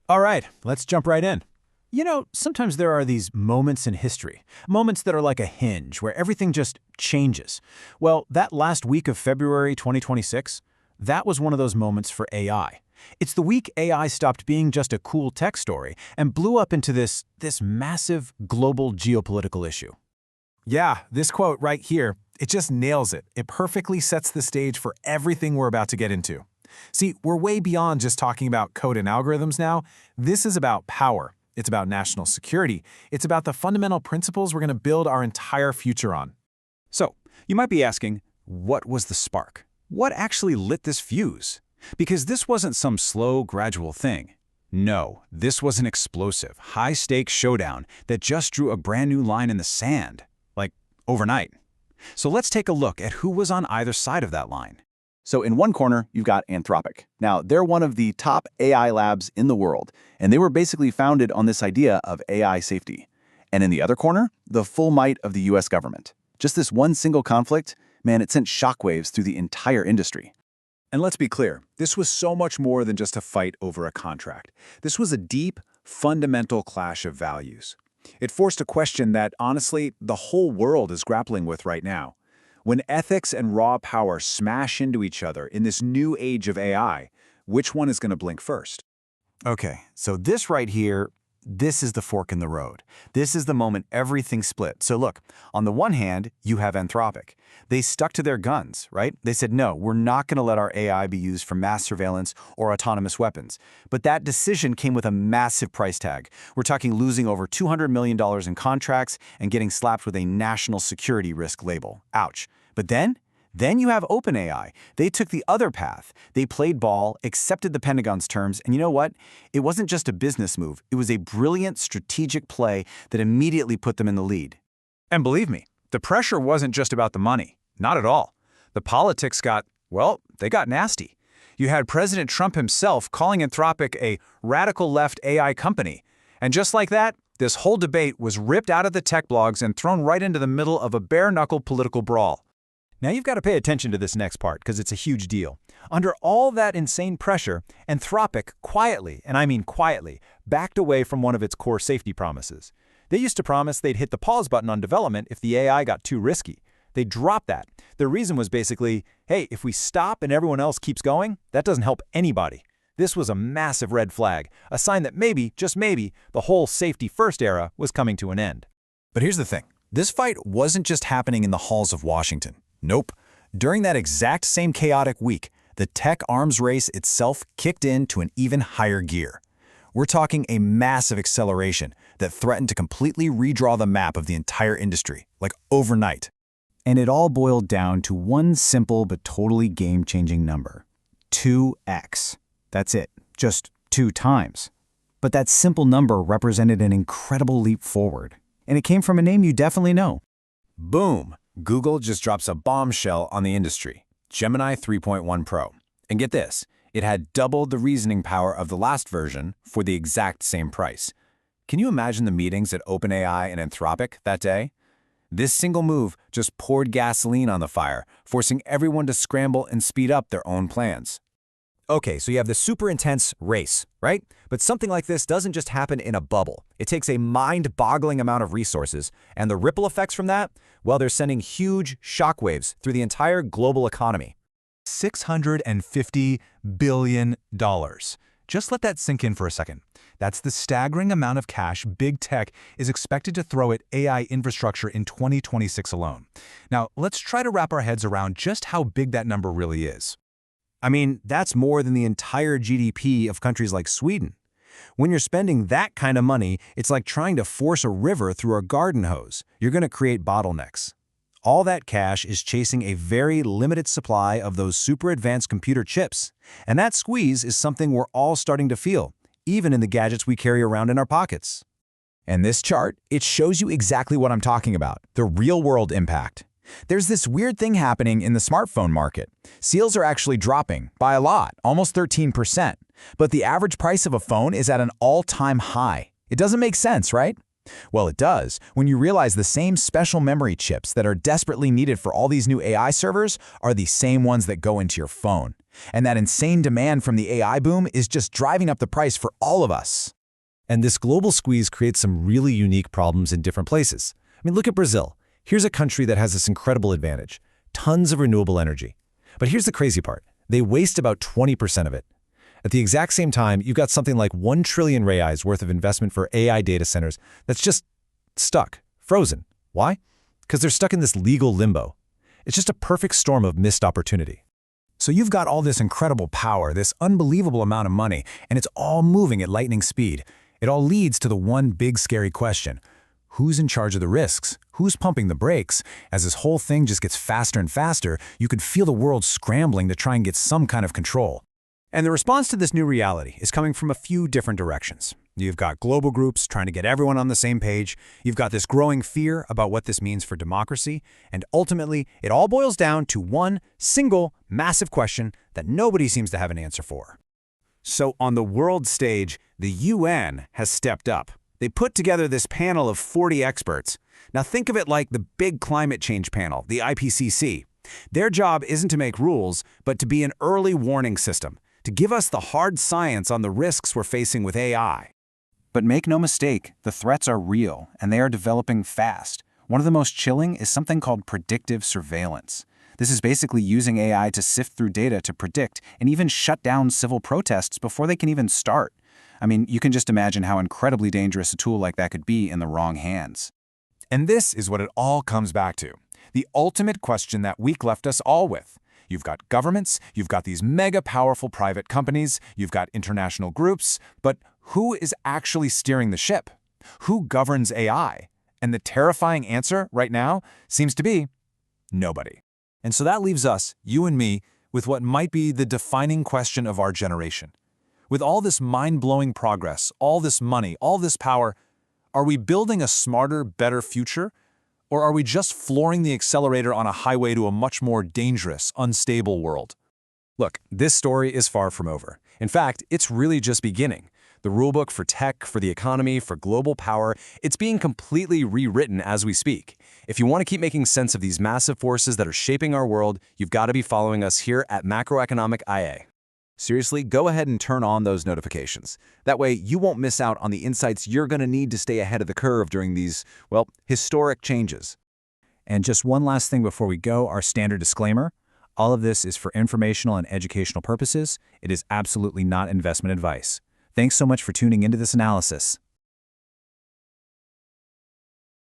All right, let's jump right in. Sometimes there are these moments in history, moments that are like a hinge where everything just changes. Well, that last week of February 2026, that was one of those moments for AI. It's the week AI stopped being just a cool tech story and blew up into this massive global geopolitical issue. Yeah, this quote right here, it just nails it. It perfectly sets the stage for everything we're about to get into. See, we're way beyond just talking about code and algorithms now. This is about power. It's about national security. It's about the fundamental principles we're going to build our entire future on. So, you might be asking, what was the spark? What actually lit this fuse? Because this wasn't some slow, gradual thing. No, this was an explosive, high-stakes showdown that just drew a brand new line in the sand. Like, overnight. So let's take a look at who was on either side of that line. So in one corner, you've got Anthropic. Now, they're one of the top AI labs in the world, and they were basically founded on this idea of AI safety. And in the other corner, the full might of the US government. Just this one single conflict, man, it sent shockwaves through the entire industry. And let's be clear, this was so much more than just a fight over a contract. This was a deep, fundamental clash of values. It forced a question that, honestly, the whole world is grappling with right now. When ethics and raw power smash into each other in this new age of AI, which one is going to blink first? Okay, so this right here, this is the fork in the road. This is the moment everything split. So look, on the one hand, you have Anthropic. They stuck to their guns, right? They said, no, we're not going to let our AI be used for mass surveillance or autonomous weapons. But that decision came with a massive price tag. We're talking losing over $200 million in contracts and getting slapped with a national security risk label. Ouch. But then you have OpenAI. They took the other path. They played ball, accepted the Pentagon's terms, and you know what? It wasn't just a business move. It was a brilliant strategic play that immediately put them in the lead. And believe me, the pressure wasn't just about the money. Not at all. The politics they got nasty. You had President Trump himself calling Anthropic a radical left AI company. And just like that, this whole debate was ripped out of the tech blogs and thrown right into the middle of a bare-knuckle political brawl. Now you've got to pay attention to this next part because it's a huge deal. Under all that insane pressure, Anthropic quietly, and I mean quietly, backed away from one of its core safety promises. They used to promise they'd hit the pause button on development if the AI got too risky. They dropped that. Their reason was basically, hey, if we stop and everyone else keeps going, that doesn't help anybody. This was a massive red flag, a sign that maybe, just maybe, the whole safety-first era was coming to an end. But here's the thing. This fight wasn't just happening in the halls of Washington. Nope. During that exact same chaotic week, the tech arms race itself kicked into an even higher gear. We're talking a massive acceleration that threatened to completely redraw the map of the entire industry, like overnight. And it all boiled down to one simple but totally game-changing number. 2x. That's it. Just 2 times. But that simple number represented an incredible leap forward. And it came from a name you definitely know. Boom! Google just drops a bombshell on the industry, Gemini 3.1 Pro. And get this, it had doubled the reasoning power of the last version for the exact same price. Can you imagine the meetings at OpenAI and Anthropic that day? This single move just poured gasoline on the fire, forcing everyone to scramble and speed up their own plans. Okay, so you have the super intense race, right? But something like this doesn't just happen in a bubble. It takes a mind-boggling amount of resources, and the ripple effects from that, well, they're sending huge shockwaves through the entire global economy. $650 billion. Just let that sink in for a second. That's the staggering amount of cash big tech is expected to throw at AI infrastructure in 2026 alone. Now, let's try to wrap our heads around just how big that number really is. I mean, that's more than the entire GDP of countries like Sweden. When you're spending that kind of money, it's like trying to force a river through a garden hose. You're going to create bottlenecks. All that cash is chasing a very limited supply of those super advanced computer chips. And that squeeze is something we're all starting to feel, even in the gadgets we carry around in our pockets. And this chart, it shows you exactly what I'm talking about, the real-world impact. There's this weird thing happening in the smartphone market. Sales are actually dropping by a lot, almost 13%. But the average price of a phone is at an all-time high. It doesn't make sense, right? Well, it does when you realize the same special memory chips that are desperately needed for all these new AI servers are the same ones that go into your phone. And that insane demand from the AI boom is just driving up the price for all of us. And this global squeeze creates some really unique problems in different places. I mean, look at Brazil. Here's a country that has this incredible advantage. Tons of renewable energy. But here's the crazy part. They waste about 20% of it. At the exact same time, you've got something like 1 trillion reais worth of investment for AI data centers that's just stuck, frozen. Why? Because they're stuck in this legal limbo. It's just a perfect storm of missed opportunity. So you've got all this incredible power, this unbelievable amount of money, and it's all moving at lightning speed. It all leads to the one big scary question. Who's in charge of the risks? Who's pumping the brakes? As this whole thing just gets faster and faster, you could feel the world scrambling to try and get some kind of control. And the response to this new reality is coming from a few different directions. You've got global groups trying to get everyone on the same page. You've got this growing fear about what this means for democracy. And ultimately, it all boils down to one single massive question that nobody seems to have an answer for. So on the world stage, the UN has stepped up. They put together this panel of 40 experts. Now think of it like the big climate change panel, the IPCC. Their job isn't to make rules, but to be an early warning system, to give us the hard science on the risks we're facing with AI. But make no mistake, the threats are real, and they are developing fast. One of the most chilling is something called predictive surveillance. This is basically using AI to sift through data to predict and even shut down civil protests before they can even start. I mean, you can just imagine how incredibly dangerous a tool like that could be in the wrong hands. And this is what it all comes back to. The ultimate question that week left us all with. You've got governments, you've got these mega powerful private companies, you've got international groups, but who is actually steering the ship? Who governs AI? And the terrifying answer right now seems to be nobody. And so that leaves us, you and me, with what might be the defining question of our generation. With all this mind-blowing progress, all this money, all this power, are we building a smarter, better future? Or are we just flooring the accelerator on a highway to a much more dangerous, unstable world? Look, this story is far from over. In fact, it's really just beginning. The rulebook for tech, for the economy, for global power, it's being completely rewritten as we speak. If you want to keep making sense of these massive forces that are shaping our world, you've got to be following us here at Macroeconomic IA. Seriously, go ahead and turn on those notifications. That way, you won't miss out on the insights you're going to need to stay ahead of the curve during these, well, historic changes. And just one last thing before we go, our standard disclaimer. All of this is for informational and educational purposes. It is absolutely not investment advice. Thanks so much for tuning into this analysis.